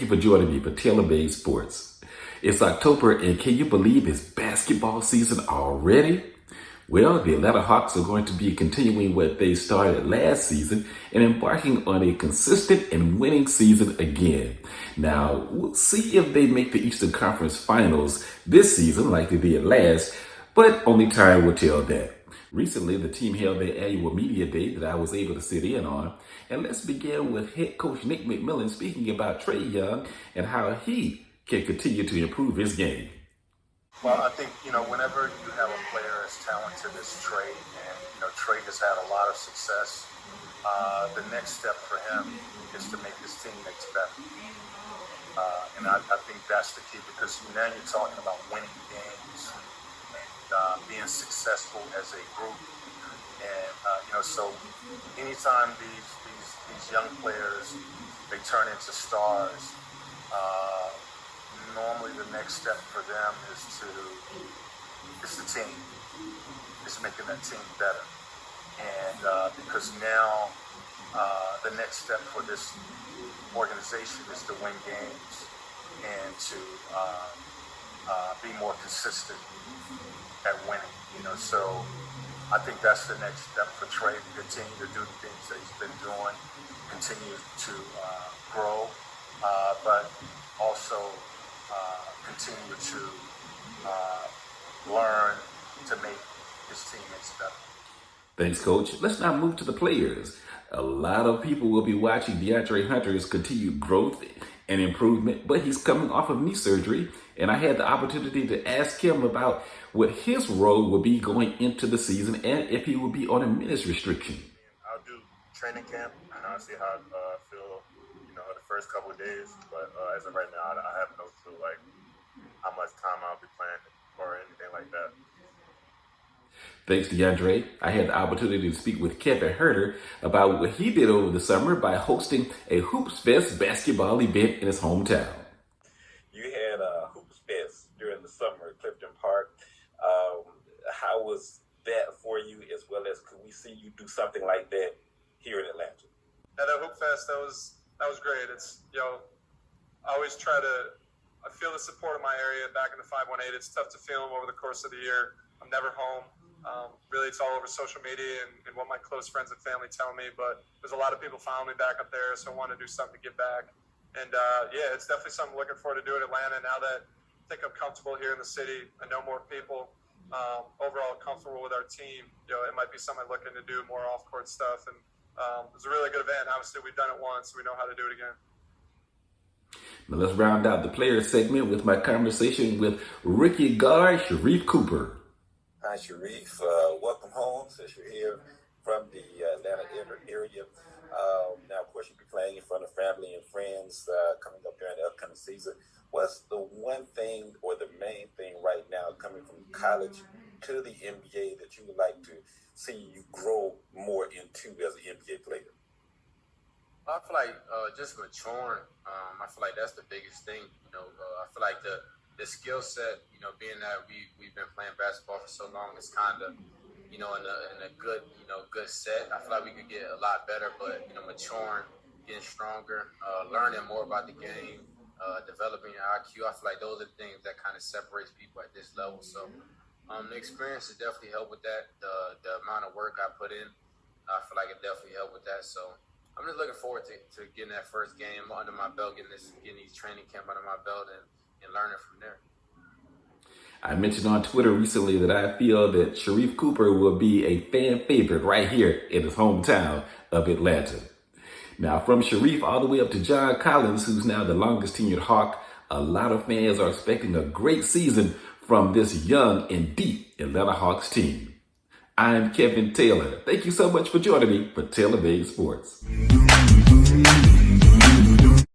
for joining me for Taylor Made Sports. It's October, and can you believe it's basketball season already? Well, the Atlanta Hawks are going to be continuing what they started last season and embarking on a consistent and winning season again. Now, we'll see if they make the Eastern Conference Finals this season like they did last, but only time will tell that. Recently, the team held their annual media day that I was able to sit in on. And let's begin with head coach Nick McMillan speaking about Trae Young and how he can continue to improve his game. Well, I think, whenever you have a player as talented as Trae, and, Trae has had a lot of success, the next step for him is to make his teammates better. And I think that's the key, because now you're talking about winning games and being successful as a group. And, so anytime these young players, they turn into stars, normally the next step for them is the team. It's making that team better. And because now the next step for this organization is to win games and to be more consistent at winning. So I think that's the next step for Trae, to continue to do the things that he's been doing, continue to grow, but also continue to learn to make his teammates better. Thanks, Coach. Let's now move to the players. A lot of people will be watching DeAndre Hunter's continued growth and improvement, but he's coming off of knee surgery, and I had the opportunity to ask him about what his role will be going into the season and if he will be on a minutes restriction. I'll do training camp, and I'll see how I feel, the first couple of days. But as of right now, I have no clue, how much time I'll be playing or anything like that. Thanks, DeAndre. I had the opportunity to speak with Kevin Huerter about what he did over the summer by hosting a Hoops Fest basketball event in his hometown. You had a Hoops Fest during the summer at Clifton Park. How was that for you, as well as could we see you do something like that here in Atlanta? Yeah, that Hoop Fest, that was great. It's, I always I feel the support of my area back in the 518. It's tough to feel them over the course of the year. I'm never home. Really, it's all over social media and what my close friends and family tell me. But there's a lot of people following me back up there, so I want to do something to give back. And it's definitely something I'm looking forward to do in Atlanta. Now that I think I'm comfortable here in the city, I know more people. Overall, comfortable with our team. It might be something I'm looking to do more off-court stuff. And it was a really good event. Obviously, we've done it once, so we know how to do it again. Now let's round out the player segment with my conversation with rookie guard Sharife Cooper. Hi, Sharife. Welcome home, since you're here from the Atlanta area. Now, of course, you'll be playing in front of family and friends coming up during the upcoming season. What's the one thing or the main thing right now coming from college to the NBA that you would like to see you grow more into as an NBA player? I feel like just maturing. I feel like that's the biggest thing. I feel like the skill set, being that we've been playing basketball for so long, it's kind of, in a good, good set. I feel like we could get a lot better, but, maturing, getting stronger, learning more about the game, developing your IQ. I feel like those are the things that kind of separates people at this level. So the experience has definitely helped with that. The amount of work I put in, I feel like it definitely helped with that. So I'm just looking forward to getting that first game under my belt, getting these training camp under my belt and learning from there. I mentioned on Twitter recently that I feel that Sharife Cooper will be a fan favorite right here in his hometown of Atlanta. Now, from Sharife all the way up to John Collins, who's now the longest tenured Hawk, a lot of fans are expecting a great season from this young and deep Atlanta Hawks team. I'm Kevin Taylor. Thank you so much for joining me for Taylor Made Sports.